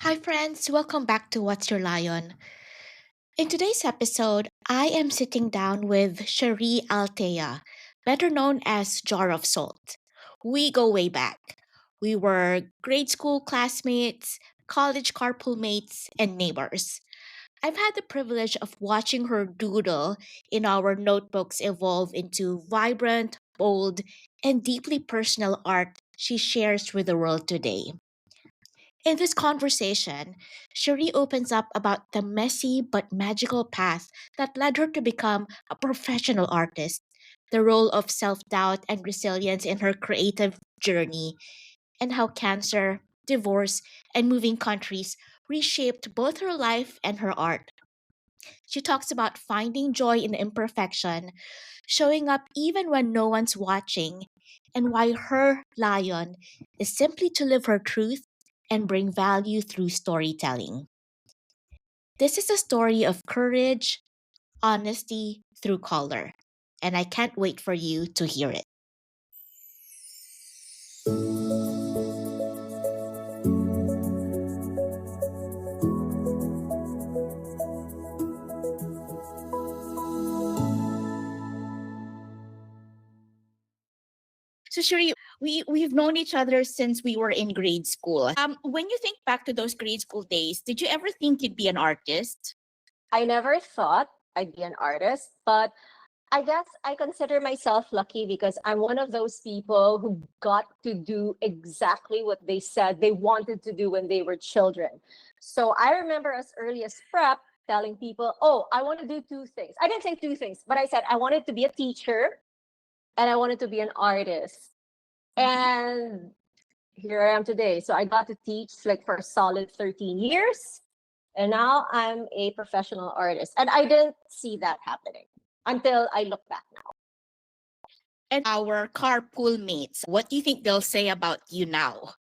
Hi, friends. Welcome back to What's Your Lion? In today's episode, I am sitting down with Cherie Altea, better known as Jar of Salt. We go way back. We were grade school classmates, college carpool mates, and neighbors. I've had the privilege of watching her doodle in our notebooks evolve into vibrant, bold, and deeply personal art she shares with the world today. In this conversation, Cherie opens up about the messy but magical path that led her to become a professional artist, the role of self doubt and resilience in her creative journey, and how cancer, divorce, and moving countries reshaped both her life and her art. She talks about finding joy in imperfection, showing up even when no one's watching, and why her lion is simply to live her truth and bring value through storytelling. This is a story of courage, honesty through color, and I can't wait for you to hear it. So, Shuri, we've known each other since we were in grade school. When you think back to those grade school days, did you ever think you'd be an artist? I never thought I'd be an artist, but I guess I consider myself lucky because I'm one of those people who got to do exactly what they said they wanted to do when they were children. So I remember as early as prep telling people, oh, I want to do two things. I didn't say two things, but I said I wanted to be a teacher and I wanted to be an artist. And here I am today. So I got to teach like for a solid 13 years. And now I'm a professional artist. And I didn't see that happening until I look back now. And our carpool mates, what do you think they'll say about you now?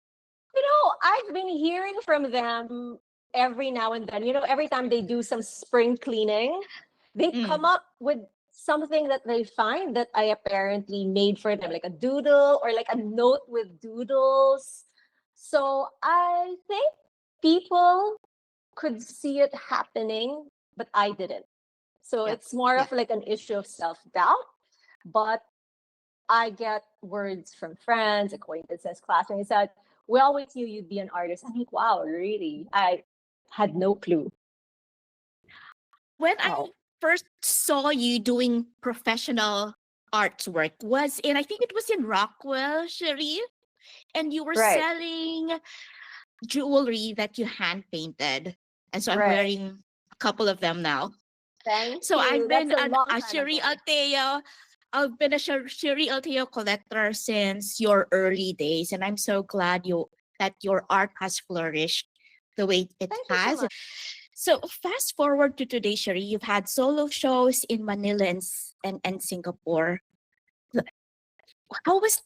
I've been hearing from them every now and then. Every time they do some spring cleaning, they come up with something that they find that I apparently made for them, like a doodle or like a note with doodles. So I think people could see it happening, but I didn't. So Yep. it's more Yeah. of like an issue of self-doubt. But I get words from friends, acquaintances, classmates that we always knew you'd be an artist. I'm like, wow, really? I had no clue. When I Wow. first saw you doing professional artwork was in, I think it was in Rockwell, Cherie, and you were Right. selling jewelry that you hand painted. And so I'm Right. wearing a couple of them now. Thank So you. I've That's been a long a time Cherie ago. Altea. I've been a Cherie Altea collector since your early days, and I'm so glad that your art has flourished the way it Thank you so has. much. So fast forward to today, Cherie, you've had solo shows in Manila and Singapore. How was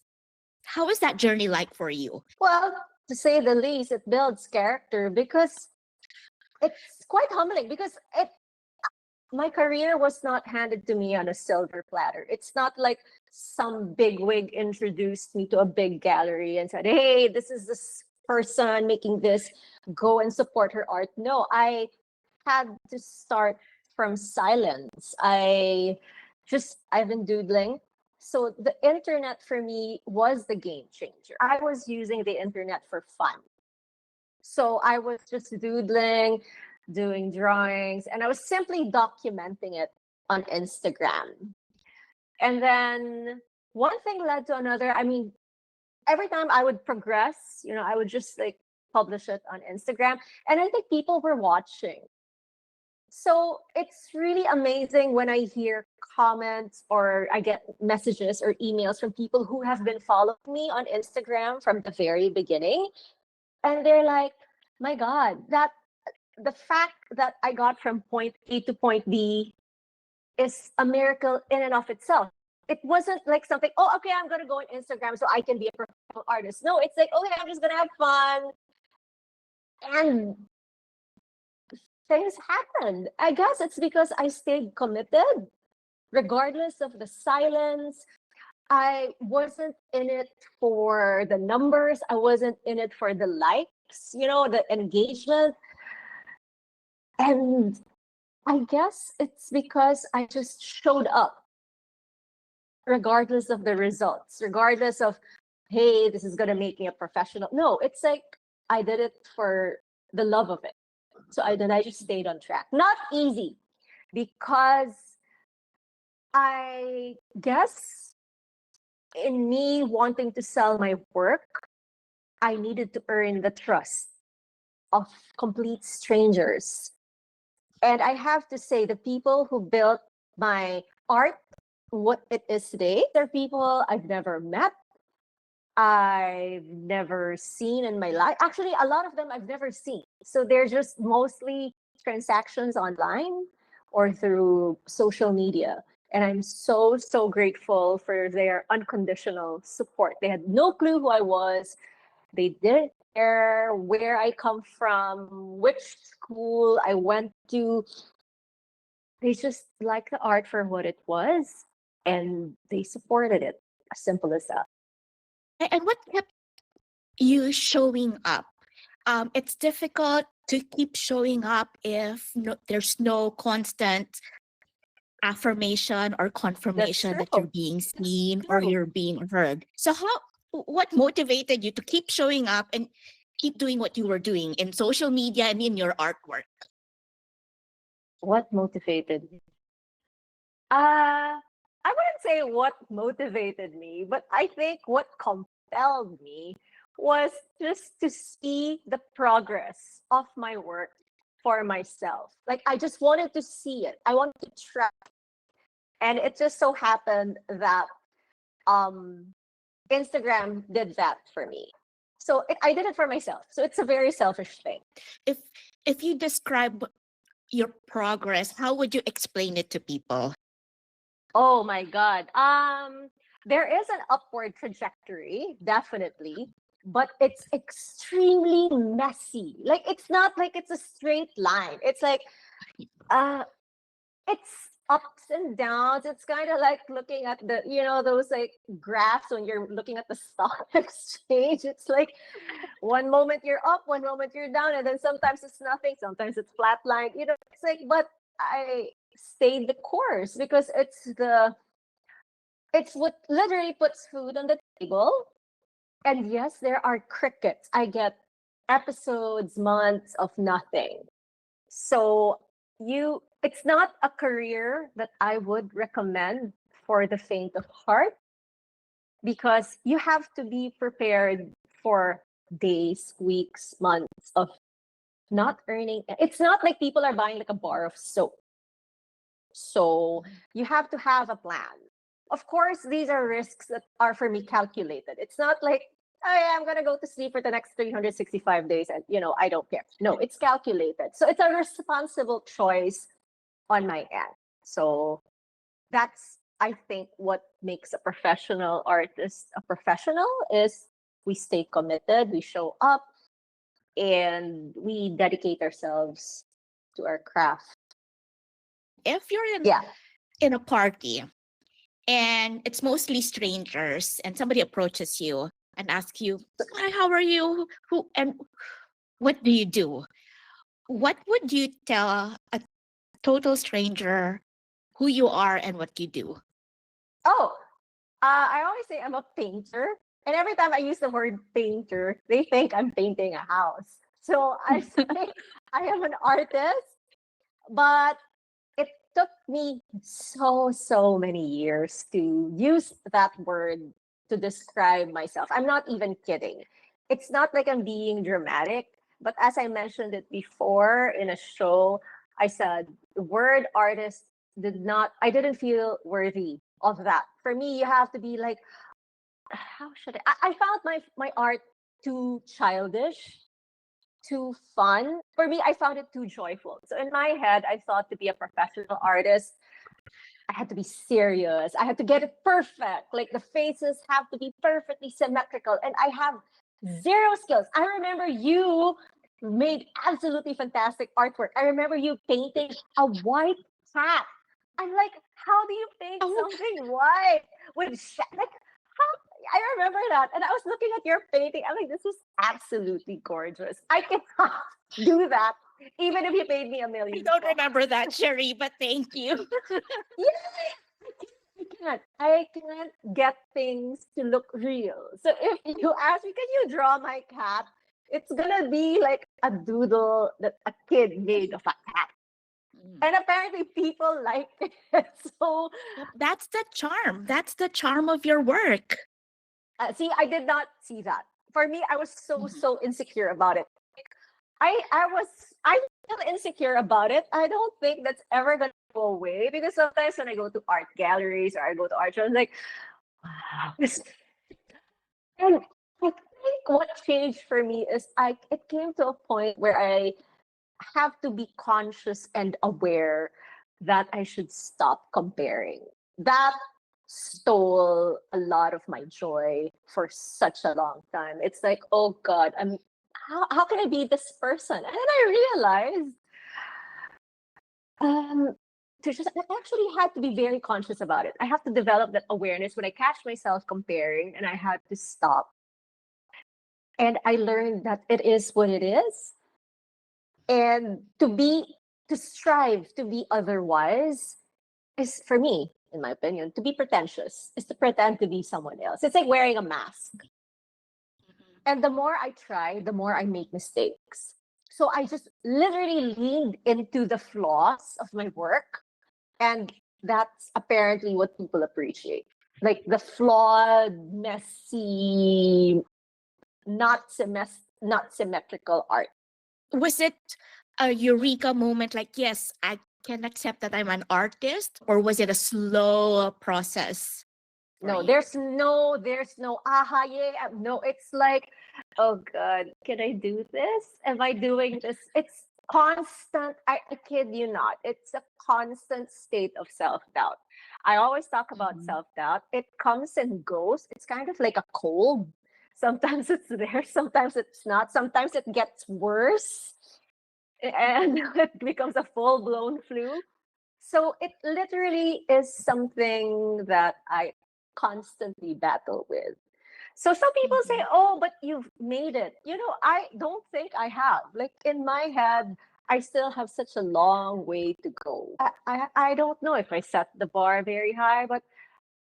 how was that journey like for you? Well, to say the least, it builds character because it's quite humbling because it my career was not handed to me on a silver platter. It's not like some big wig introduced me to a big gallery and said, hey, this is this person making this, go and support her art. No, I had to start from silence. I've been doodling. So the internet for me was the game changer. I was using the internet for fun. So I was just doodling, doing drawings, and I was simply documenting it on Instagram. And then one thing led to another. I mean, every time I would progress, I would just like publish it on Instagram. And I think people were watching. So it's really amazing when I hear comments or I get messages or emails from people who have been following me on Instagram from the very beginning. And they're like, my God, that the fact that I got from point A to point B is a miracle in and of itself. It wasn't like something, oh, okay, I'm going to go on Instagram so I can be a professional artist. No, it's like, okay, I'm just going to have fun. And things happened. I guess it's because I stayed committed, regardless of the silence. I wasn't in it for the numbers. I wasn't in it for the likes. likes, the engagement. And I guess it's because I just showed up regardless of the results, regardless of, hey, this is going to make me a professional. No, it's like I did it for the love of it. So I just stayed on track. Not easy, because I guess in me wanting to sell my work, I needed to earn the trust of complete strangers. And I have to say, the people who built my art what it is today, they're people I've never met, I've never seen in my life. Actually, a lot of them I've never seen. So they're just mostly transactions online or through social media. And I'm so, so grateful for their unconditional support. They had no clue who I was. They didn't care where I come from, which school I went to. They just liked the art for what it was, and they supported it. As simple as that. And what kept you showing up? It's difficult to keep showing up if there's no constant affirmation or That's confirmation that you're true. being That's seen or true. you're being heard. So what motivated you to keep showing up and keep doing what you were doing in social media and in your artwork? What motivated me? I wouldn't say what motivated me, but I think what compelled me was just to see the progress of my work for myself. Like, I just wanted to see it. I wanted to track. And it just so happened that um Instagram did that for me. So I did it for myself. So it's a very selfish thing. If if you describe your progress, how would you explain it to people? Oh my God. There is an upward trajectory, definitely, but it's extremely messy. Like, it's not like it's a straight line. It's like uh it's ups and downs. It's kind of like looking at those like graphs when you're looking at the stock exchange. It's like one moment you're up, one moment you're down, and then sometimes it's nothing, sometimes it's flatlined. It's like, but I stayed the course because it's what literally puts food on the table. And yes, there are crickets. I get episodes, months of nothing. So it's not a career that I would recommend for the faint of heart, because you have to be prepared for days, weeks, months of not earning. It's not like people are buying like a bar of soap. So you have to have a plan. Of course, these are risks that are for me calculated. It's not like, oh yeah, I'm gonna go to sleep for the next 365 days and I don't care. No, it's calculated. So it's a responsible choice on my end. So that's, I think, what makes a professional artist a professional is we stay committed, we show up, and we dedicate ourselves to our craft. If you're Yeah. in a party and it's mostly strangers and somebody approaches you and asks you, "Hi, how are you? Who and what do you do?" What would you tell a total stranger who you are and what you do? Oh, I always say I'm a painter. And every time I use the word painter, they think I'm painting a house. So I say I am an artist, but it took me so, so many years to use that word to describe myself. I'm not even kidding. It's not like I'm being dramatic, but as I mentioned it before in a show, I said the word artist I didn't feel worthy of that. For me, you have to be like, how should I found my art too childish, too fun. For me, I found it too joyful. So in my head, I thought to be a professional artist, I had to be serious. I had to get it perfect. Like, the faces have to be perfectly symmetrical. And I have zero skills. I remember you made absolutely fantastic artwork. I remember you painting a white cat. I'm like, how do you paint Oh, something white with like how? I remember that. And I was looking at your painting. I'm like, this is absolutely gorgeous. I cannot do that, even if you paid me a I million don't bucks. remember that, Cherie, but thank you. Yeah, I can't get things to look real. So if you ask me, can you draw my cat? It's gonna be like a doodle that a kid made of a cat. Mm. And apparently people like it. So Yep, that's the charm. That's the charm of your work. see, I did not see that. For me, I was Mhm. so insecure about it. I'm still insecure about it. I don't think that's ever gonna go away because sometimes when I go to art galleries or I go to art shows, I'm like, wow. And I think what changed for me is it came to a point where I have to be conscious and aware that I should stop comparing. That stole a lot of my joy for such a long time. It's like, oh God, how can I be this person? And then I realized um I actually had to be very conscious about it. I have to develop that awareness when I catch myself comparing, and I had to stop. And I learned that it is what it is. And to strive to be otherwise is, for me, in my opinion, to be pretentious, is to pretend to be someone else. It's like wearing a mask. Mhm. And the more I try, the more I make mistakes. So I just literally leaned into the flaws of my work. And that's apparently what people appreciate. Like the flawed, messy, not symmetrical art. Was it a eureka moment like, yes, I can accept that I'm an artist? Or was it a slow process for No, you? there's no aha, yeah. No, it's like, oh God, can I do this? Am I doing this? It's constant. I kid you not. It's a constant state of self-doubt. I always talk about Mhm. self-doubt. It comes and goes. It's kind of like a cold. Sometimes it's there, sometimes it's not. Sometimes it gets worse and it becomes a full-blown flu. So it literally is something that I constantly battle with. So some people say, Mhm. "Oh, but you've made it." I don't think I have. Like in my head, I still have such a long way to go. I don't know if I set the bar very high, but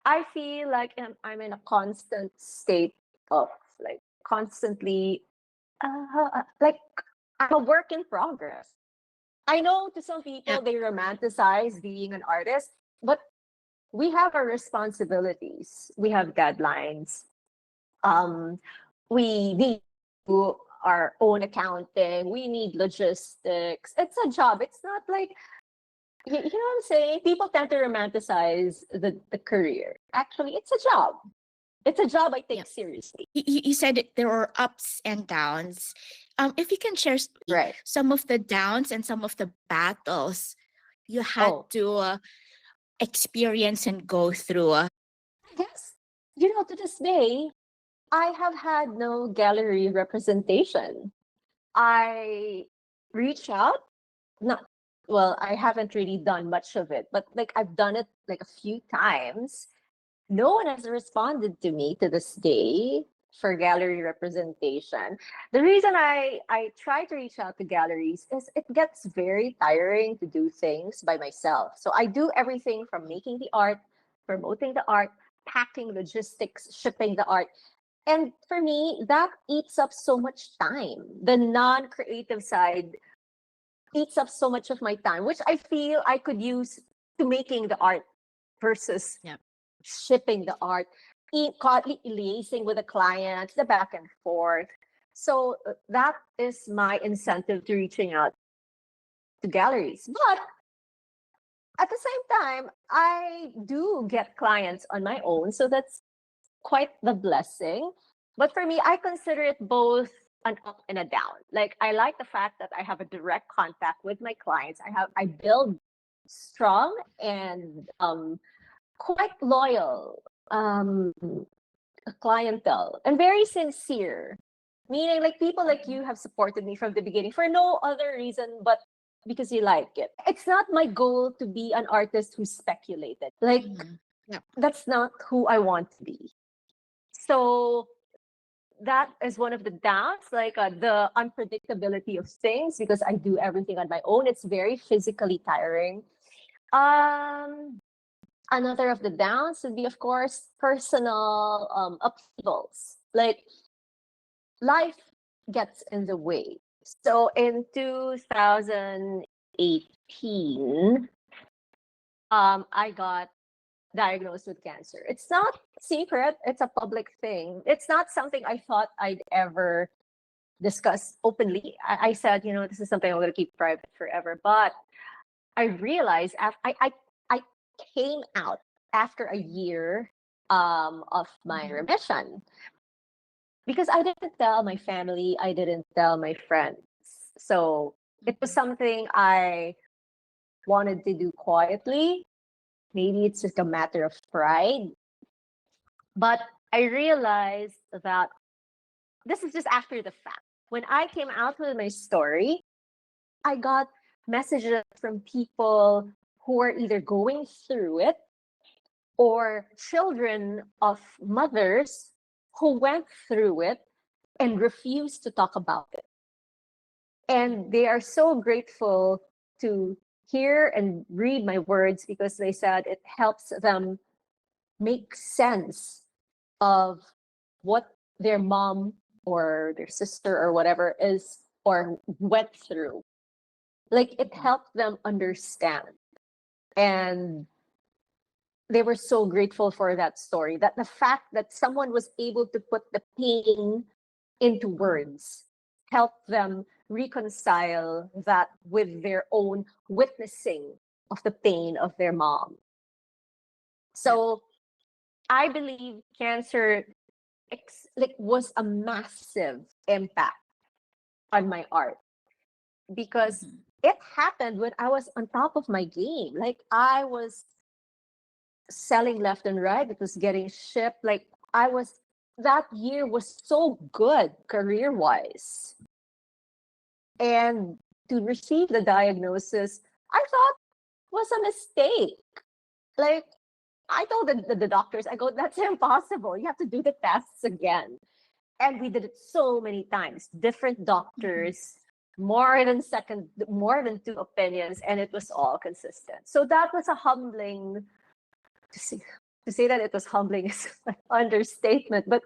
I feel like I'm in a constant state of like constantly like I'm a work in progress. I know to some people Yep. they romanticize being an artist, but we have our responsibilities. We have deadlines. Um, we need to do our own accounting. We need logistics. It's a job. It's not like you know what I'm saying. People tend to romanticize the career. Actually, it's a job. It's a job I take Yep. seriously. You said there were ups and downs. If you can share Right. some of the downs and some of the battles you had Oh, to experience and go through. I guess to this day, I have had no gallery representation. I reach out, not well, I haven't really done much of it, but like I've done it like a few times. No one has responded to me to this day for gallery representation. The reason I try to reach out to galleries is it gets very tiring to do things by myself. So I do everything from making the art, promoting the art, packing, logistics, shipping the art. And for me, that eats up so much time. The non-creative side eats up so much of my time, which I feel I could use to making the art versus Yep. shipping the art, constantly liaising with the clients, the back and forth. So that is my incentive to reaching out to galleries. But at the same time, I do get clients on my own. So that's quite the blessing. But for me, I consider it both an up and a down. Like I like the fact that I have a direct contact with my clients. I build strong and quite loyal clientele and very sincere. Meaning like people like you have supported me from the beginning for no other reason but because you like it. It's not my goal to be an artist who speculated. Like Mhm. Yep. that's not who I want to be. So that is one of the downs, like the unpredictability of things, because I do everything on my own. It's very physically tiring. Um, Another of the downs would be, of course, personal upheavals. Like life gets in the way. So in 2018, I got diagnosed with cancer. It's not secret, it's a public thing. It's not something I thought I'd ever discuss openly. I said, this is something I'm going to keep private forever. But I realized I came out after a year of my Mhm. remission, because I didn't tell my family, I didn't tell my friends. So it was Mhm. something I wanted to do quietly. Maybe it's just a matter of pride. But I realized that this is just after the fact. When I came out with my story, I got messages from people who are either going through it or children of mothers who went through it and refused to talk about it. And they are so grateful to hear and read my words, because they said it helps them make sense of what their mom or their sister or whatever is or went through. Like it Mhm. helped them understand. And they were so grateful for that story, that the fact that someone was able to put the pain into words helped them reconcile that with their own witnessing of the pain of their mom. Yep. So I believe cancer was a massive impact on my art, because Mhm. it happened when I was on top of my game. Like I was selling left and right. It was getting shipped. Like that year was so good career wise. And to receive the diagnosis, I thought was a mistake. Like I told the doctors, I go, that's impossible. You have to do the tests again. And we did it so many times, different Mhm. doctors, more than two opinions, and it was all consistent. So that was a humbling to see. To say that it was humbling is an understatement, but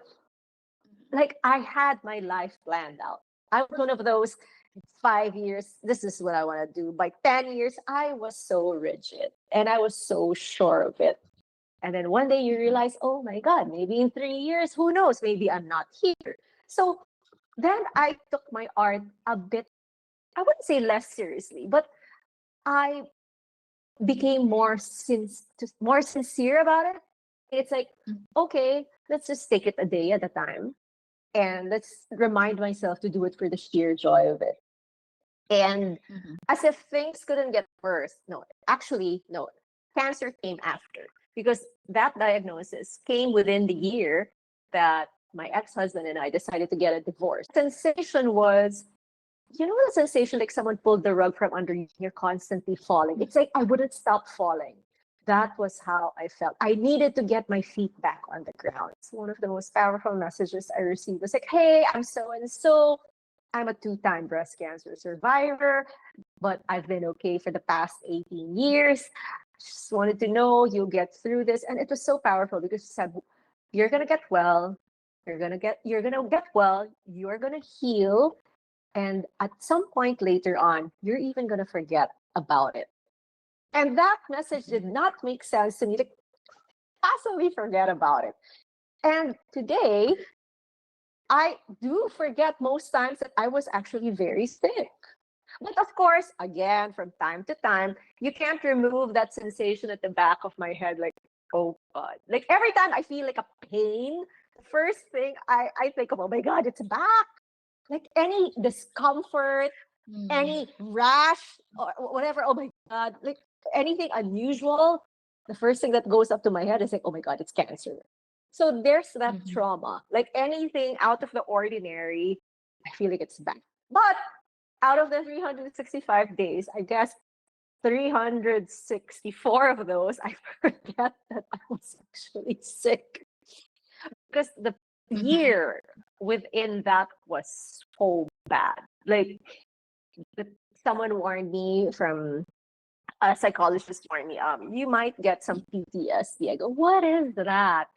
like I had my life planned out. I was one of those 5 years, this is what I want to do. By 10 years, I was so rigid and I was so sure of it. And then one day you Mhm. realize, oh my God, maybe in 3 years, who knows? Maybe I'm not here. So then I took my art a bit, I wouldn't say less seriously, but I became more sincere about it. It's like, Mhm. okay, let's just take it a day at a time, and let's remind myself to do it for the sheer joy of it. And Mhm. as if things couldn't get worse, no, actually, no, cancer came after, because that diagnosis came within the year that my ex-husband and I decided to get a divorce. Sensation was, the sensation like someone pulled the rug from under you, you're constantly falling. It's like I wouldn't stop falling. That was how I felt. I needed to get my feet back on the ground. It's one of the most powerful messages I received was like, hey, I'm so and so. I'm a two-time breast cancer survivor, but I've been okay for the past 18 years. Just wanted to know you'll get through this. And it was so powerful because it said, you're gonna get well. You're gonna get well. You're gonna heal. And at some point later on, you're even gonna forget about it. And that message Mhm. did not make sense to me to possibly forget about it. And today, I do forget most times that I was actually very sick. But of course, again, from time to time, you can't remove that sensation at the back of my head, like, oh God. Like every time I feel like a pain, the first thing I think of, oh my God, it's back. Like any discomfort, Mhm. any rash or whatever, oh my God, like anything unusual, the first thing that goes up to my head is like, oh my God, it's cancer. So there's that Mhm. trauma. Like anything out of the ordinary, I feel like it's back. But out of the 365 days, I guess 364 of those, I forget that I was actually sick. Because the Mm-hmm. year within that was so bad. Like the, someone warned me from a psychologist warned me, you might get some PTSD. I go, what is that?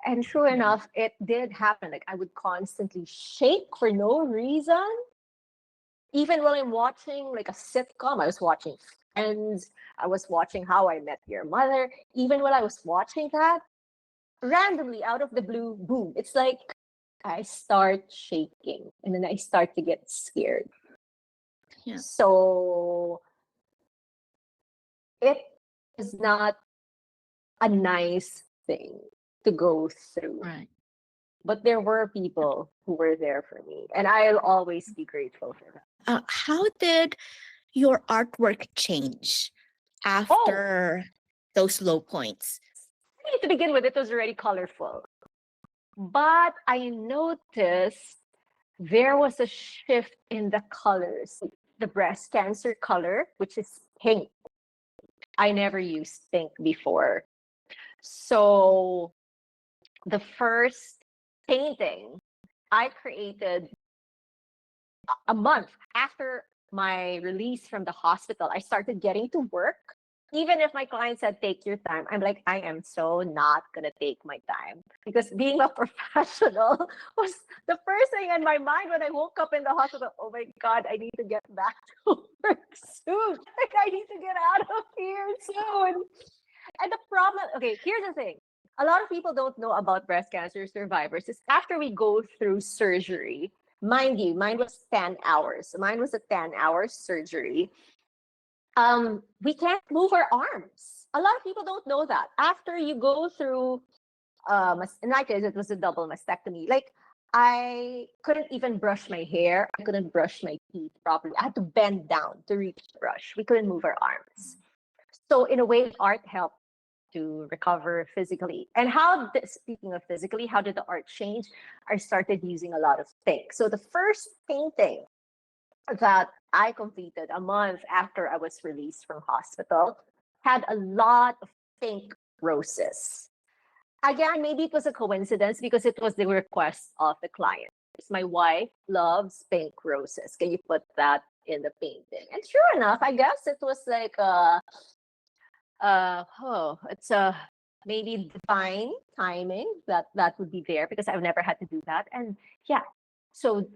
And sure enough, it did happen. Like I would constantly shake for no reason. Even when I'm watching like a sitcom, I was watching Friends, I was watching How I Met Your Mother. Even when I was watching that, randomly out of the blue, boom, it's like I start shaking and then I start to get scared. Yeah. So it is not a nice thing to go through. Right. But there were people who were there for me, and I'll always be grateful for that. How did your artwork change Oh, after those low points? I mean, to begin with, it was already colorful. But I noticed there was a shift in the colors. The breast cancer color, which is pink. I never used pink before. So the first painting I created a month after my release from the hospital, I started getting to work. Even if my client said, take your time, I'm like, I am so not going to take my time. Because being a professional was the first thing in my mind when I woke up in the hospital. Oh my God, I need to get back to work soon. Like, I need to get out of here soon. And the problem, okay, here's the thing. A lot of people don't know about breast cancer survivors is after we go through surgery, mind you, mine was 10 hours. Mine was a 10-hour surgery. We can't move our arms. A lot of people don't know that. After you go through, in my case, it was a double mastectomy. Like, I couldn't even brush my hair. I couldn't brush my teeth properly. I had to bend down to reach the brush. We couldn't move our arms. So in a way, art helped to recover physically. And speaking of physically, how did the art change? I started using a lot of pink. So the first painting that I completed a month after I was released from hospital had a lot of pink roses. Again, maybe it was a coincidence because it was the request of the client. My wife loves pink roses. Can you put that in the painting? And sure enough, I guess it was like it's a maybe divine timing that would be there because I've never had to do that. And yeah, so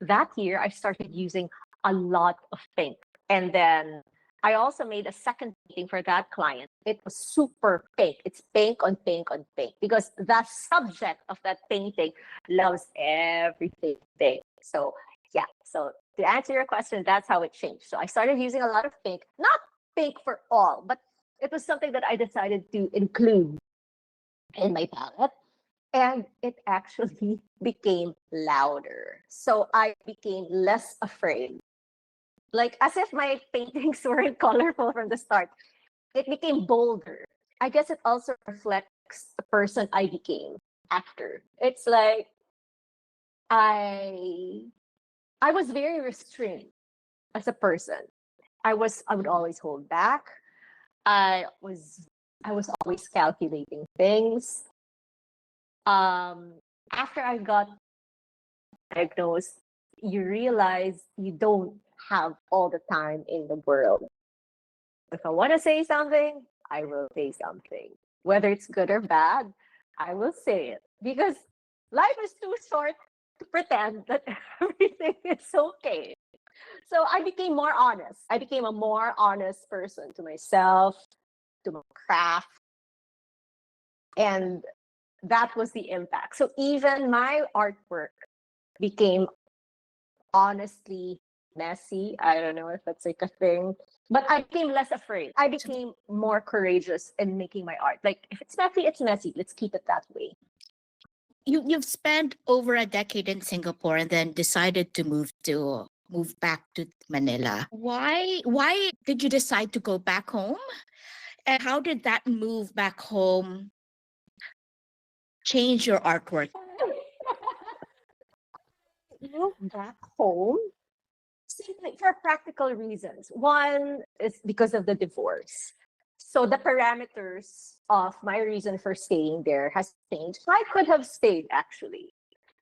that year I started using a lot of pink. And then I also made a second painting for that client. It was super pink. It's pink on pink on pink because the subject of that painting loves everything pink. So yeah, so to answer your question, that's how it changed. So I started using a lot of pink, not pink for all, but it was something that I decided to include in my palette. And it actually became louder. So I became less afraid. Like as if my paintings weren't colorful from the start. It became bolder. I guess it also reflects the person I became after. It's like I I was very restrained as a person. I would always hold back. I was I was always calculating things. Um After I got diagnosed, you realize you don't have all the time in the world. If I want to say something, I will say something. Whether it's good or bad, I will say it. Because life is too short to pretend that everything is okay. So I became more honest. I became a more honest person to myself, to my craft. And that was the impact. So even my artwork became honestly messy. I don't know if that's like a thing, but I became less afraid. I became more courageous in making my art. Like if it's messy, it's messy. Let's keep it that way. You've spent over a decade in Singapore and then decided to move back to Manila. Why did you decide to go back home? And how did that move back home change your artwork? Moved back home simply for practical reasons. One is because of the divorce. So the parameters of my reason for staying there has changed. I could have stayed actually.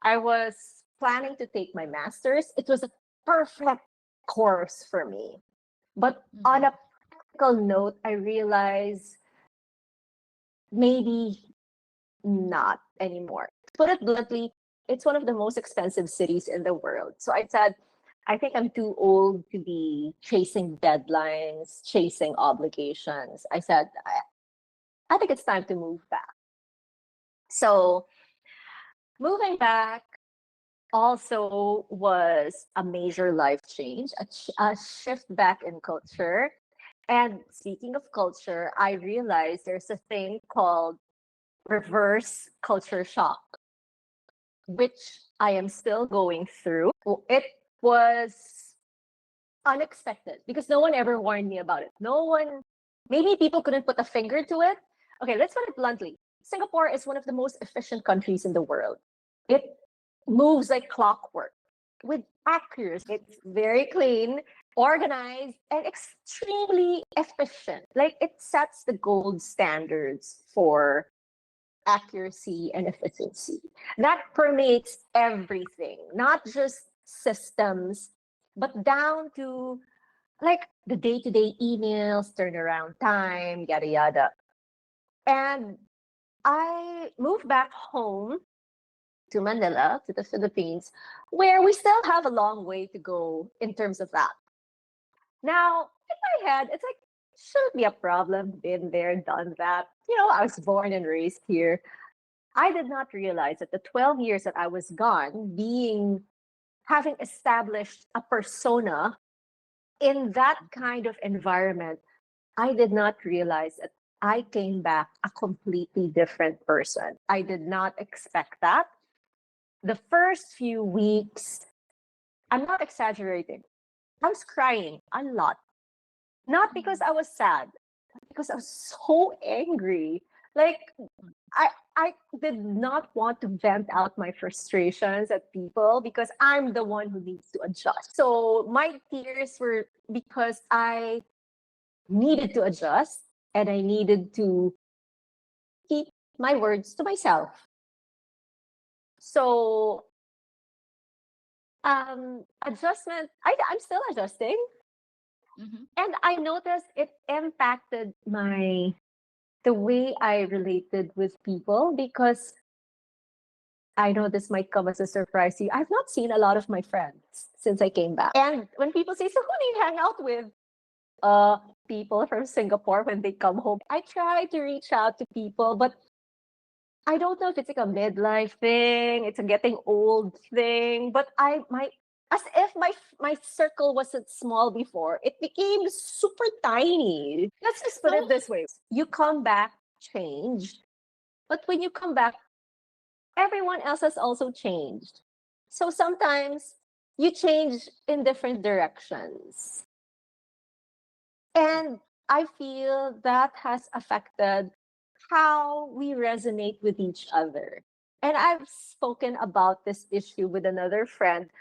I was planning to take my master's. It was a perfect course for me. But on Mhm. a practical note, I realized maybe not anymore. To put it bluntly, it's one of the most expensive cities in the world. So I said, I think I'm too old to be chasing deadlines, chasing obligations. I said, I think it's time to move back. So moving back also was a major life change, a shift back in culture. And speaking of culture, I realized there's a thing called reverse culture shock, which I am still going through. It was unexpected because no one ever warned me about it. No one, maybe people couldn't put a finger to it. Okay, let's put it bluntly. Singapore is one of the most efficient countries in the world. It moves like clockwork with accuracy. It's very clean, organized, and extremely efficient. Like it sets the gold standards for accuracy and efficiency. That permeates everything, not just systems, but down to like the day-to-day emails, turnaround time, yada yada. And I moved back home to Manila, to the Philippines, where we still have a long way to go in terms of that. Now, in my head, it's like, shouldn't be a problem. Been there, done that. You know, I was born and raised here. I did not realize that the 12 years that I was gone, having established a persona in that kind of environment, I did not realize that I came back a completely different person. I did not expect that. The first few weeks, I'm not exaggerating, I was crying a lot. Not because I was sad, but because I was so angry. Like I did not want to vent out my frustrations at people because I'm the one who needs to adjust. So my tears were because I needed to adjust and I needed to keep my words to myself. So adjustment, I'm still adjusting. Mhm. And I noticed it impacted the way I related with people because I know this might come as a surprise to you. I've not seen a lot of my friends since I came back. And when people say, so who do you hang out with? Uh, People from Singapore when they come home. I try to reach out to people, but I don't know if it's like a midlife thing, it's a getting old thing, but as if my circle wasn't small before, it became super tiny. Let's just put So, it this way. You come back changed, but when you come back, everyone else has also changed. So sometimes you change in different directions. And I feel that has affected how we resonate with each other. And I've spoken about this issue with another friend,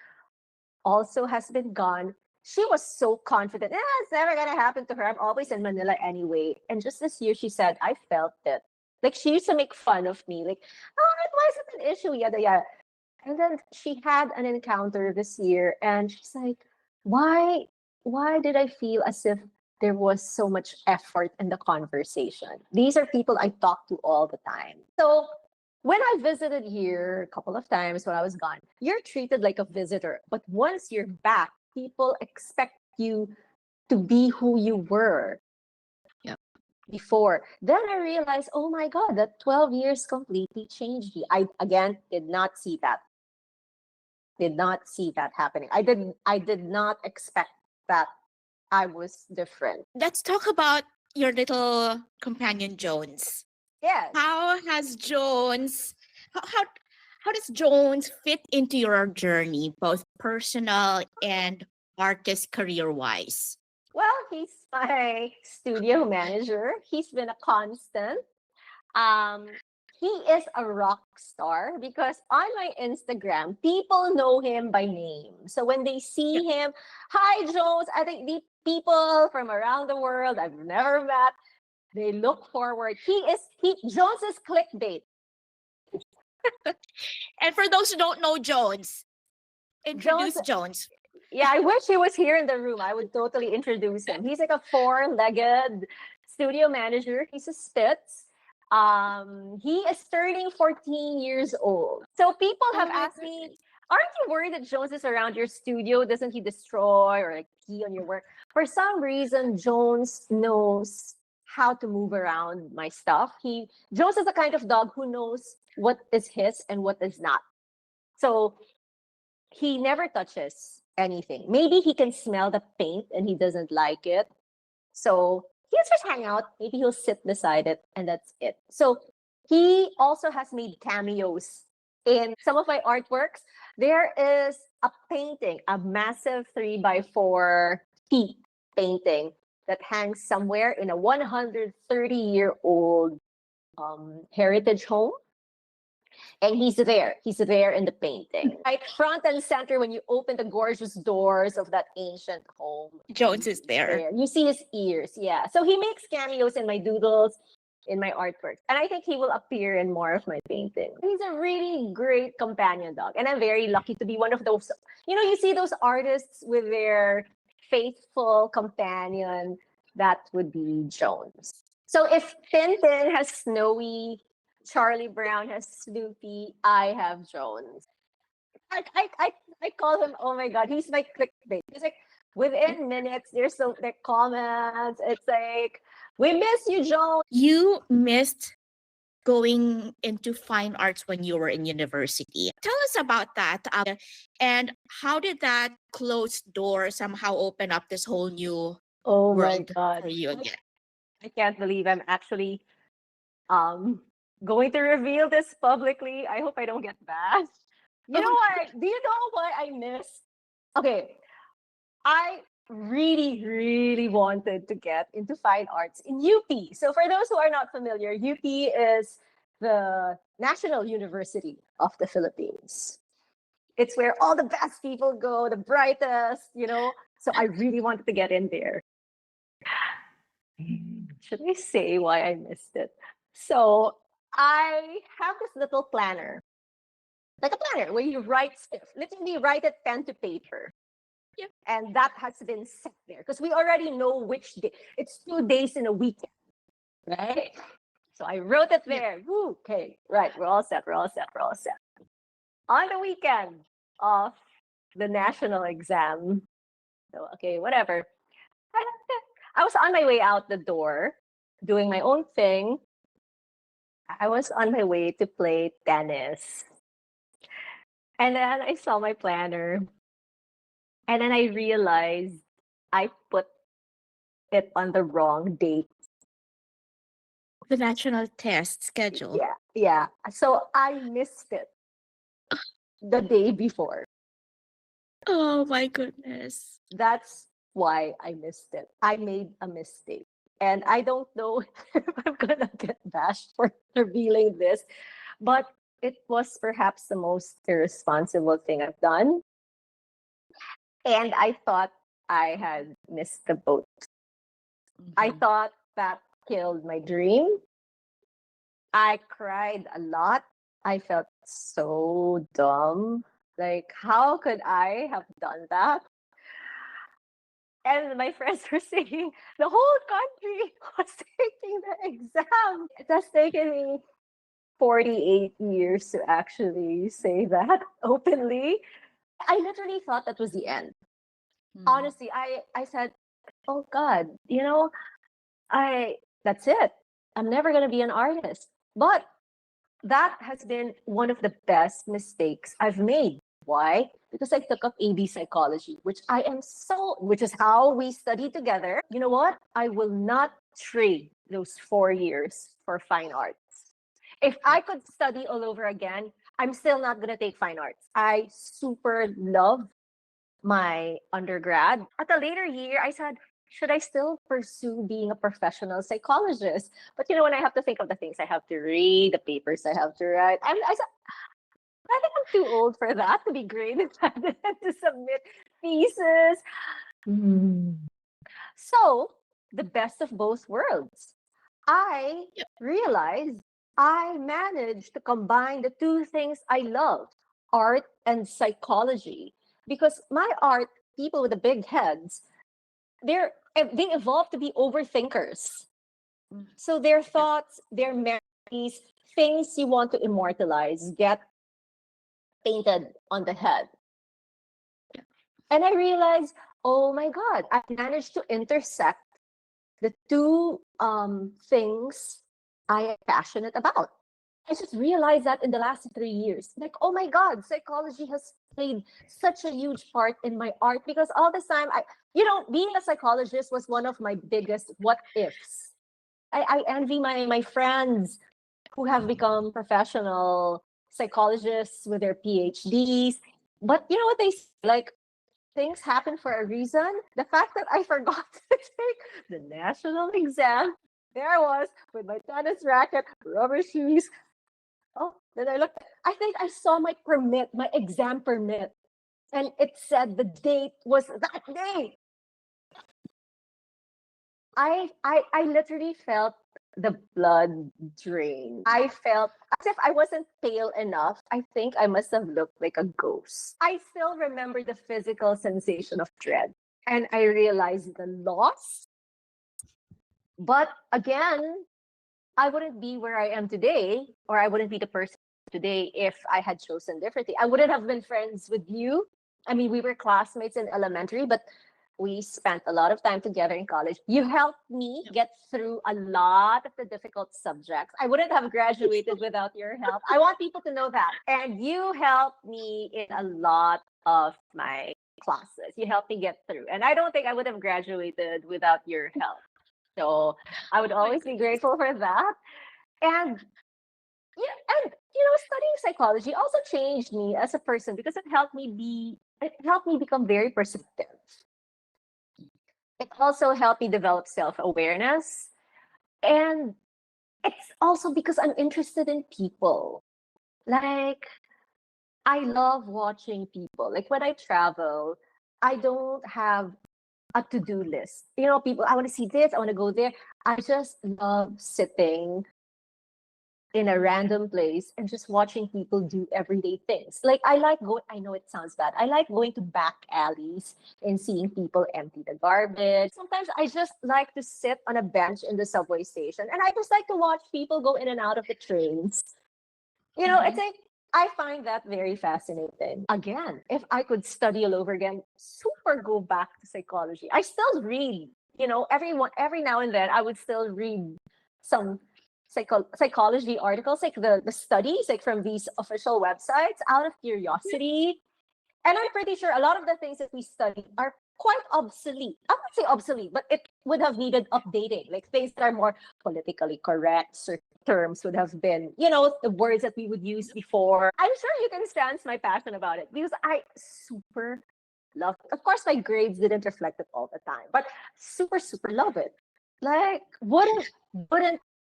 also has been gone. She was so confident. It's never gonna happen to her. I'm always in Manila anyway. And just this year, she said, I felt it. Like she used to make fun of me, like, oh, why is it an issue? Yada yada. And then she had an encounter this year, and she's like, why, why did I feel as if there was so much effort in the conversation? These are people I talk to all the time. So when I visited here a couple of times when I was gone, you're treated like a visitor. But once you're back, people expect you to be who you were yeah. before. Then I realized, oh my God, that 12 years completely changed me. I again did not see that. Did not see that happening. I did not expect that I was different. Let's talk about your little companion Jones. Yes. How has Jones how does Jones fit into your journey, both personal and artist career wise? Well, he's my studio manager. He's been a constant. Um, he is a rock star because on my Instagram, people know him by name. So when they Yeah. see him, hi Jones, I think the people from around the world I've never met, they look forward. Jones is clickbait. And for those who don't know Jones, Jones, introduce Jones. yeah, I wish he was here in the room. I would totally introduce him. He's like a four-legged studio manager. He's a Spitz. He is turning 14 years old. So people have Oh my asked me, goodness. aren't you worried that Jones is around your studio? Doesn't he destroy or like key on your work? For some reason, Jones knows how to move around my stuff. Jones is the kind of dog who knows what is his and what is not. So he never touches anything. Maybe he can smell the paint and he doesn't like it. So he'll just hang out. Maybe he'll sit beside it and that's it. So he also has made cameos in some of my artworks. There is a painting, a massive 3x4 feet painting that hangs somewhere in a 130-year-old heritage home. And he's there. He's there in the painting. Right front and center when you open the gorgeous doors of that ancient home. Jones is there. You see his ears. Yeah. So he makes cameos in my doodles, in my artwork. And I think he will appear in more of my paintings. He's a really great companion dog. And I'm very lucky to be one of those. You see those artists with their faithful companion. That would be Jones. So if Tintin has Snowy, Charlie Brown has Snoopy, I have Jones. I call him, oh my God, he's my clickbait. He's like, within minutes, there's so like comments. It's like, we miss you, Jones. You missed going into fine arts when you were in university. Tell us about that. And how did that closed door somehow open up this whole new Oh my world God. for you again? I can't believe I'm actually going to reveal this publicly. I hope I don't get bashed. You know what? Do you know what I missed? Okay, I really, really wanted to get into fine arts in UP. So for those who are not familiar, UP is the National University of the Philippines. It's where all the best people go, the brightest. So I really wanted to get in there. Should I say why I missed it? So I have this little planner, like a planner where you write stuff, literally write it pen to paper. Yeah. And that has been set there because we already know which day. It's 2 days in a weekend, right? So I wrote it there. Woo, okay, right. We're all set. We're all set. We're all set. On the weekend of the national exam. So, okay, whatever. I was on my way out the door doing my own thing. I was on my way to play tennis. And then I saw my planner. And then I realized I put it on the wrong date. The national test schedule. Yeah. So I missed it the day before. Oh my goodness. That's why I missed it. I made a mistake. And I don't know if I'm gonna get bashed for revealing this, but it was perhaps the most irresponsible thing I've done. And I thought I had missed the boat. I thought that killed my dream. I cried a lot. I felt so dumb. Like, how could I have done that? And my friends were saying the whole country was taking the exam. It has taken me 48 years to actually say that openly. I literally thought that was the end. Honestly, I said, oh God, that's it. I'm never gonna be an artist. But that has been one of the best mistakes I've made. Why? Because I took up AB psychology, which is how we study together. You know what? I will not trade those 4 years for fine arts. If I could study all over again, I'm still not going to take fine arts. I super love my undergrad. At a later year, I said, should I still pursue being a professional psychologist? But when I have to think of the things I have to read, the papers I have to write, I said, I think I'm too old for that to be graded and to submit thesis. So, the best of both worlds. I realized I managed to combine the two things I love, art and psychology. Because my art, people with the big heads, they evolve to be overthinkers. Mm. So their Yeah. thoughts, their memories, things you want to immortalize get painted on the head. And I realized, oh my God, I managed to intersect the two things I am passionate about. I just realized that in the last 3 years. Like, oh my God, psychology has played such a huge part in my art because all this time being a psychologist was one of my biggest what ifs. I envy my friends who have become professional psychologists with their PhDs. But you know what they say? Like, things happen for a reason. The fact that I forgot to take the national exam, there I was with my tennis racket, rubber shoes. Oh, then I looked. I think I saw my permit, my exam permit, and it said the date was that day. I literally felt the blood drain. I felt as if I wasn't pale enough. I think I must have looked like a ghost. I still remember the physical sensation of dread. And I realized the loss. But again, I wouldn't be where I am today, or I wouldn't be the person today if I had chosen differently. I wouldn't have been friends with you. I mean, we were classmates in elementary, but we spent a lot of time together in college. You helped me Yep. get through a lot of the difficult subjects. I wouldn't have graduated without your help. I want people to know that. And you helped me in a lot of my classes. You helped me get through. And I don't think I would have graduated without your help. So I would Oh my always be goodness. grateful for that. And studying psychology also changed me as a person because it helped me become very perceptive. It also helped me develop self-awareness. And it's also because I'm interested in people. Like, I love watching people. Like, when I travel, I don't have a to-do list. People, I want to see this, I want to go there. I just love sitting in a random place and just watching people do everyday things. Like, I know it sounds bad. I like going to back alleys and seeing people empty the garbage. Sometimes I just like to sit on a bench in the subway station and I just like to watch people go in and out of the trains. It's Mhm. like I find that very fascinating. Again, if I could study all over again, super go back to psychology. I still read, every now and then I would still read some psychology articles, like the studies, like from these official websites, out of curiosity. And I'm pretty sure a lot of the things that we study are quite obsolete. I would say obsolete, but it would have needed updating. Like, things that are more politically correct, certain terms would have been, the words that we would use before. I'm sure you can sense my passion about it because I super love it. Of course, my grades didn't reflect it all the time, but super, super love it. Like, wouldn't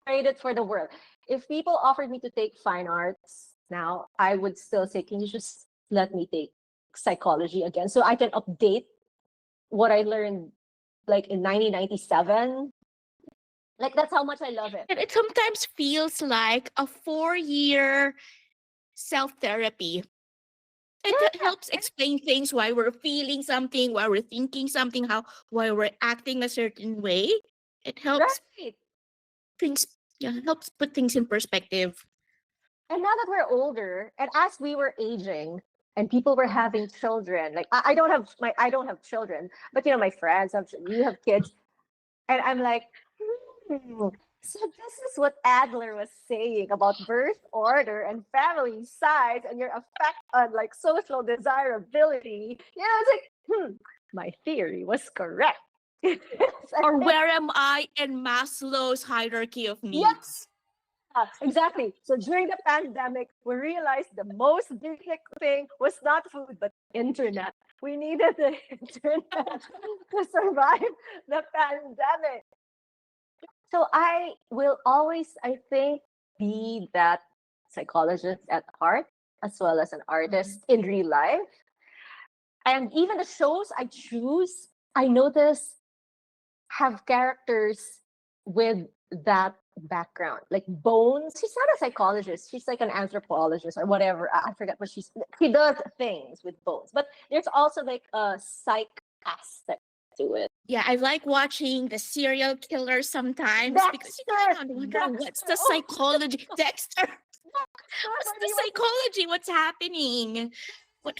trade it for the world. If people offered me to take fine arts now, I would still say, can you just let me take psychology again so I can update what I learned like in 1997? Like, that's how much I love it. And it sometimes feels like a 4-year self therapy. It Yeah, helps explain things, why we're feeling something, why we're thinking something, why we're acting a certain way. It helps right. things, yeah, helps put things in perspective. And now that we're older, and as we were aging, and people were having children, like I don't have children, but my friends have, you have kids, and I'm like, hmm, so this is what Adler was saying about birth order and family size and your effect on like social desirability. It's like, my theory was correct. Or where am I in Maslow's hierarchy of Yeah, needs? exactly. So during the pandemic, we realized the most basic thing was not food, but internet. We needed the internet to survive the pandemic. So I will always, I think, be that psychologist at heart, as well as an Mhm. artist in real life. And even the shows I choose, I notice have characters with that background, like Bones. She's not a psychologist. She's like an anthropologist or whatever. I forget what she does things with Bones. But there's also like a psych aspect to it. Yeah, I like watching the serial killer sometimes because you Dexter, kind of wonder what's Dexter. the Oh, psychology. Dexter, what's Dexter, the he was. psychology? What's happening? What?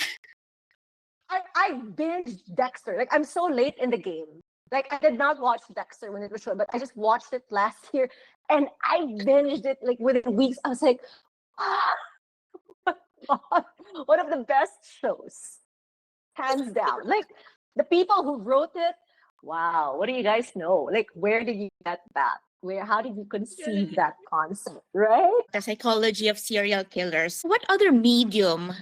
I binged Dexter. Like I'm so late in the game. Like I did not watch Dexter when it was shown, but I just watched it last year, and I binged it like within weeks. I was like, ah, God, one of the best shows, hands down. Like the people who wrote it, wow, what do you guys know? Like where did you get that? Where how did you conceive that concept, right? The psychology of serial killers. What other medium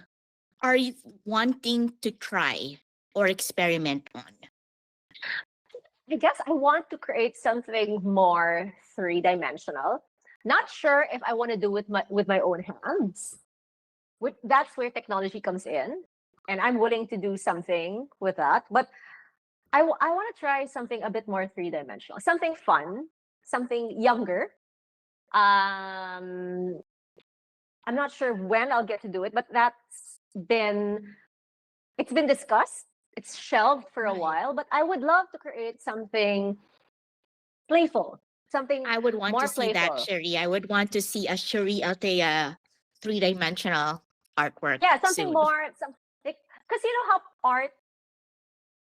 are you wanting to try or experiment on? I guess I want to create something more three-dimensional. Not sure if I want to do it with my own hands. That's where technology comes in, and I'm willing to do something with that. But I want to try something a bit more three-dimensional, something fun, something younger. Um, I'm not sure when I'll get to do it, but been it's been discussed. It's shelved for a Right. while, but I would love to create something playful, something I would want to more see that, playful. Cherie. I would want to see a Cherie Altea three-dimensional artwork Yeah, something soon. more, some like because you know how art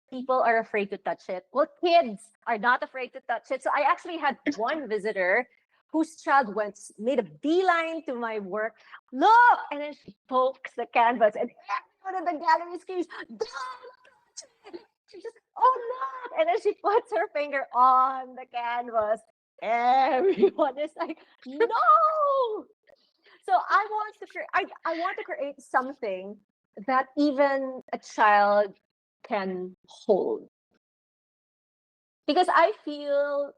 people are afraid to touch it. Well, kids are not afraid to touch it. So I actually had one visitor whose child made a beeline to my work. Look, and then she pokes the canvas, and everyone in the gallery screams, "Don't touch it!" She just, "Oh no!" And then she puts her finger on the canvas. Everyone is like, "No!" So I want to create something that even a child can hold, because I feel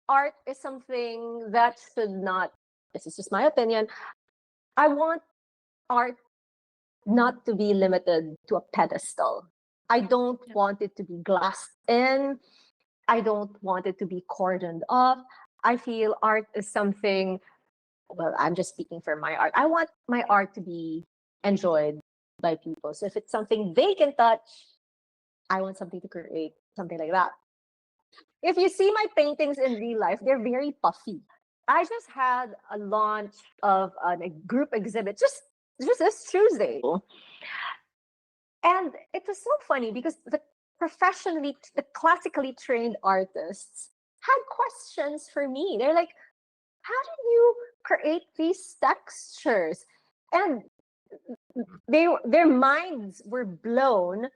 art is something that should not, this is just my opinion, I want art not to be limited to a pedestal. I don't Yep. want it to be glassed in. I don't want it to be cordoned off. I feel art is something, well, I'm just speaking for my art. I want my art to be enjoyed by people. So if it's something they can touch, I want something to create, something like that. If you see my paintings in real life, they're very puffy. I just had a launch of a group exhibit just this Tuesday. And it was so funny because the classically trained artists had questions for me. They're like, how did you create these textures? And their minds were blown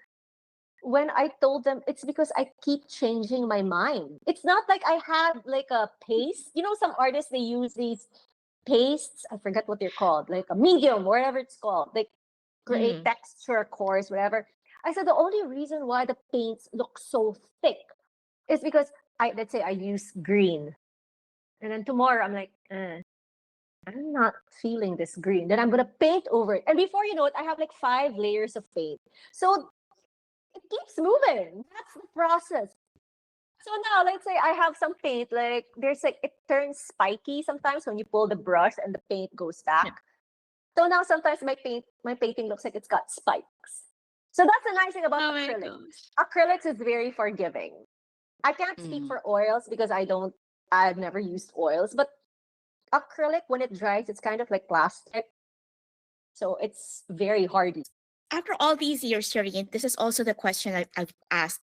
when I told them it's because I keep changing my mind. It's not like I had like a paste. You know, some artists they use these pastes. I forget what they're called, like a medium, whatever it's called. Like create Mm. texture, course, whatever. I said the only reason why the paints look so thick is because let's say I use green, and then tomorrow I'm like, I'm not feeling this green. Then I'm gonna paint over it, and before you know it, I have like 5 layers of paint. So it keeps moving. That's the process. So now let's say I have some paint, like there's like it turns spiky sometimes when you pull the brush and the paint goes back. Yep. So now sometimes my painting looks like it's got spikes. So that's the nice thing about Oh my acrylic. gosh. Acrylics is very forgiving. I can't speak Mm. for oils because I've never used oils, but acrylic when it dries, it's kind of like plastic. So it's very hardy. After all these years, Cherie, this is also the question I've asked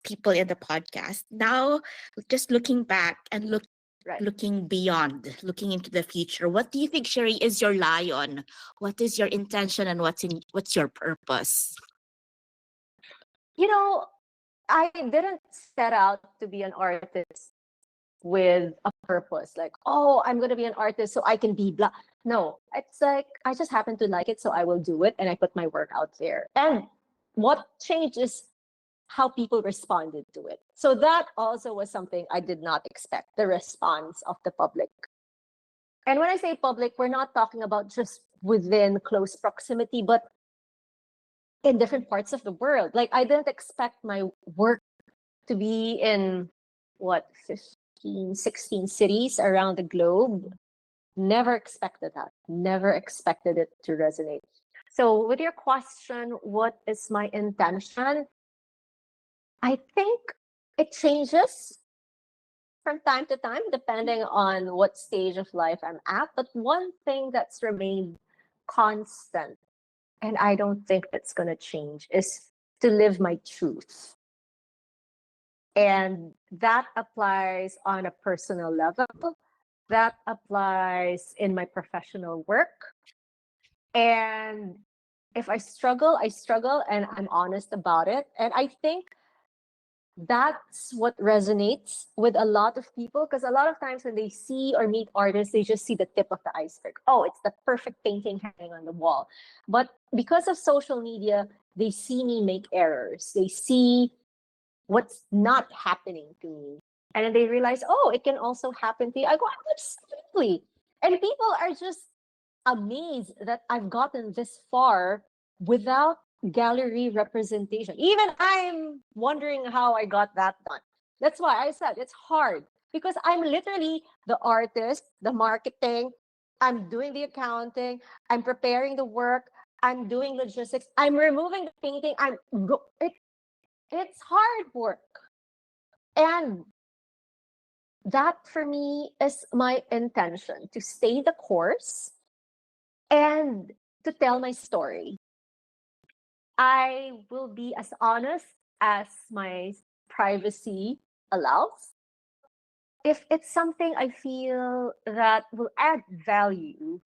people in the podcast. Now, just looking back and Right. looking beyond, looking into the future, what do you think, Cherie, is your lion? What is your intention and what's your purpose? You know, I didn't set out to be an artist with a purpose, like, oh, I'm going to be an artist so I can be blah. No, it's like I just happen to like it, so I will do it, and I put my work out there. And what changed is how people responded to it. So that also was something I did not expect, the response of the public. And when I say public, we're not talking about just within close proximity, but in different parts of the world. Like I didn't expect my work to be in what 15, 16 cities around the globe. Never expected that. Never expected it to resonate. So, with your question, what is my intention? I think it changes from time to time, depending on what stage of life I'm at. But one thing that's remained constant, and I don't think that's going to change, is to live my truth. And that applies on a personal level, that applies in my professional work. And if I struggle and I'm honest about it. And I think that's what resonates with a lot of people, because a lot of times when they see or meet artists, they just see the tip of the iceberg. Oh, it's the perfect painting hanging on the wall. But because of social media, they see me make errors. They see what's not happening to me. And then they realize, oh, it can also happen to you. I go, absolutely. And people are just amazed that I've gotten this far without gallery representation. Even I'm wondering how I got that done. That's why I said it's hard, because I'm literally the artist, the marketing, I'm doing the accounting, I'm preparing the work, I'm doing logistics, I'm removing the painting, it's hard work. And that for me is my intention, to stay the course and to tell my story. I will be as honest as my privacy allows. If it's something I feel that will add value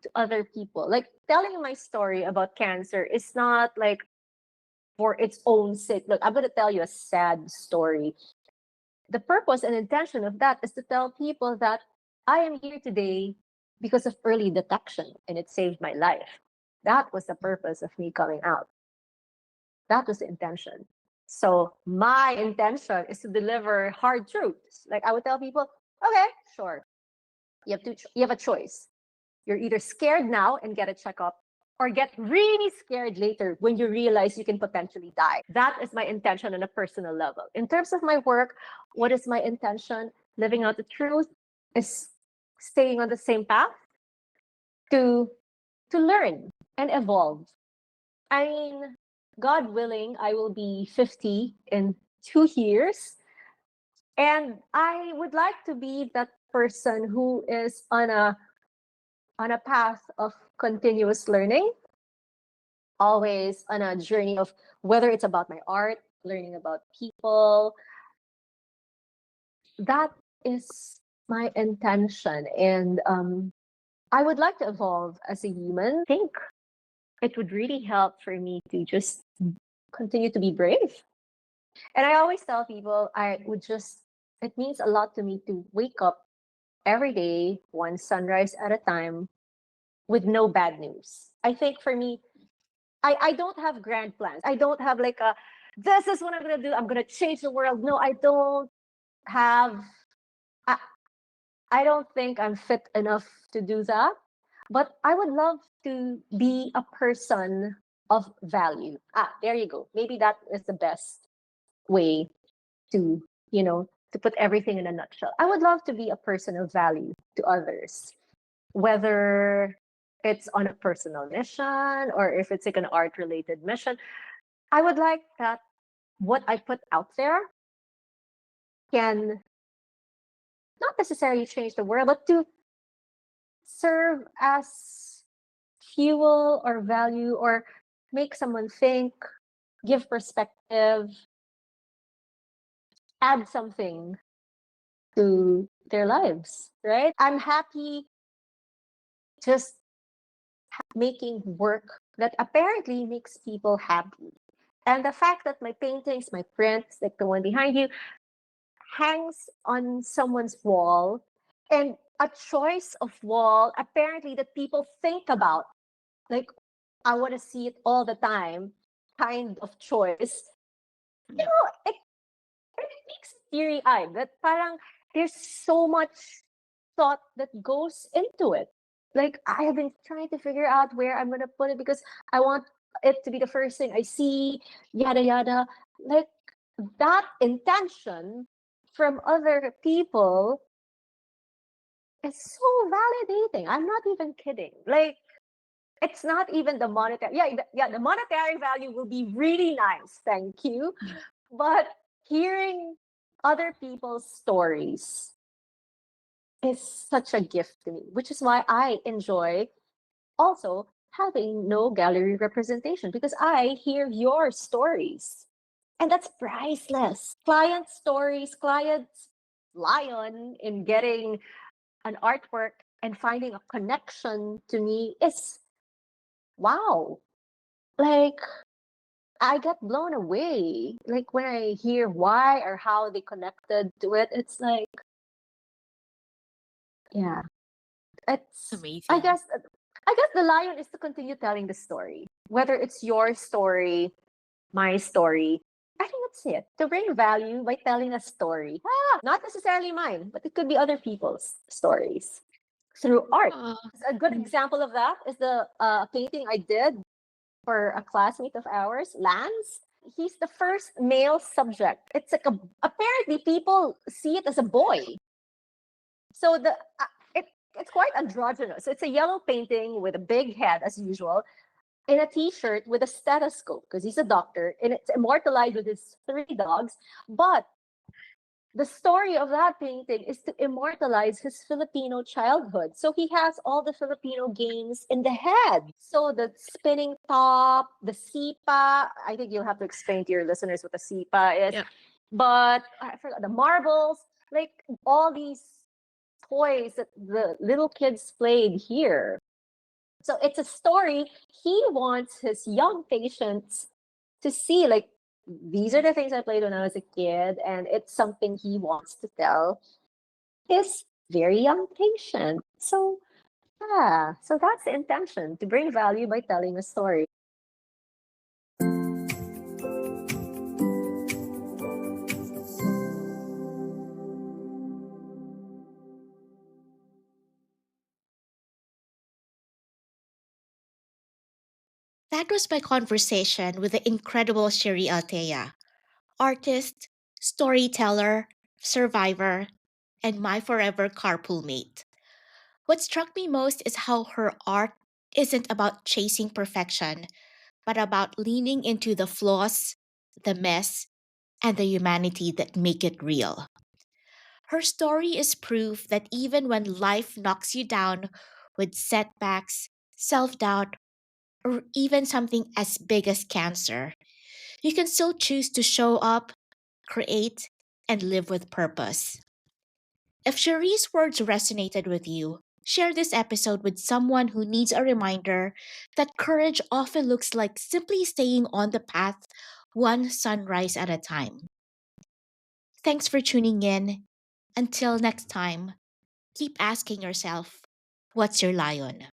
to other people, like telling my story about cancer is not like for its own sake. Look, I'm going to tell you a sad story. The purpose and intention of that is to tell people that I am here today because of early detection and it saved my life. That was the purpose of me coming out. That was the intention. So my intention is to deliver hard truths. Like I would tell people, okay, sure. You have a choice. You're either scared now and get a checkup, or get really scared later when you realize you can potentially die. That is my intention on a personal level. In terms of my work, what is my intention? Living out the truth is staying on the same path to learn and evolve. I mean, God willing, I will be 50 in 2 years. And I would like to be that person who is on a path of continuous learning, always on a journey of whether it's about my art, learning about people. That is my intention. And I would like to evolve as a human. I think it would really help for me to just continue to be brave. And I always tell people it means a lot to me to wake up every day, one sunrise at a time, with no bad news. I think for me, I don't have grand plans. I don't have like this is what I'm going to do. I'm going to change the world. No, I don't have, I, I don't think I'm fit enough to do that. But I would love to be a person of value. There you go. Maybe that is the best way to, to put everything in a nutshell. I would love to be a person of value to others, whether it's on a personal mission or if it's like an art related mission. I would like that what I put out there can not necessarily change the world, but to serve as fuel or value, or make someone think, give perspective, add something to their lives, right? I'm happy just making work that apparently makes people happy. And the fact that my paintings, my prints, like the one behind you, hangs on someone's wall, and a choice of wall apparently that people think about, like, I want to see it all the time kind of choice. Yeah. It makes me teary-eyed that parang there's so much thought that goes into it. Like I have been trying to figure out where I'm gonna put it because I want it to be the first thing I see, yada yada. Like that intention from other people is so validating. I'm not even kidding. Like, it's not even the monetary. Yeah, yeah, the monetary value will be really nice. Thank you. But hearing other people's stories is such a gift to me, which is why I enjoy also having no gallery representation because I hear your stories. And that's priceless. Client stories, clients lion in getting an artwork and finding a connection to me is wow. Like I get blown away. Like when I hear why or how they connected to it, it's like, yeah, it's Amazing. I guess the lion is to continue telling the story. Whether it's your story, my story. I think that's it. To bring value by telling a story. Not necessarily mine, but it could be other people's stories through art. Oh, A good example of that is the painting I did for a classmate of ours, Lance. He's the first male subject. It's like apparently people see it as a boy. So it it's quite androgynous. So it's a yellow painting with a big head as usual, in a t-shirt with a stethoscope because he's a doctor, and it's immortalized with his three dogs. But the story of that painting is to immortalize his Filipino childhood. So he has all the Filipino games in the head. So the spinning top, the sipa, I think you'll have to explain to your listeners what the sipa is. yep. But I forgot the marbles, like all these toys that the little kids played here. So it's a story he wants his young patients to see. Like, these are the things I played when I was a kid, and it's something he wants to tell his very young patient. So, yeah, so that's the intention to bring value by telling a story. That was my conversation with the incredible Cherie Altea, artist, storyteller, survivor, and my forever carpool mate. What struck me most is how her art isn't about chasing perfection, but about leaning into the flaws, the mess, and the humanity that make it real. Her story is proof that even when life knocks you down with setbacks, self doubt, or even something as big as cancer, you can still choose to show up, create, and live with purpose. If Cherie's words resonated with you, share this episode with someone who needs a reminder that courage often looks like simply staying on the path one sunrise at a time. Thanks for tuning in. Until next time, keep asking yourself, what's your lion?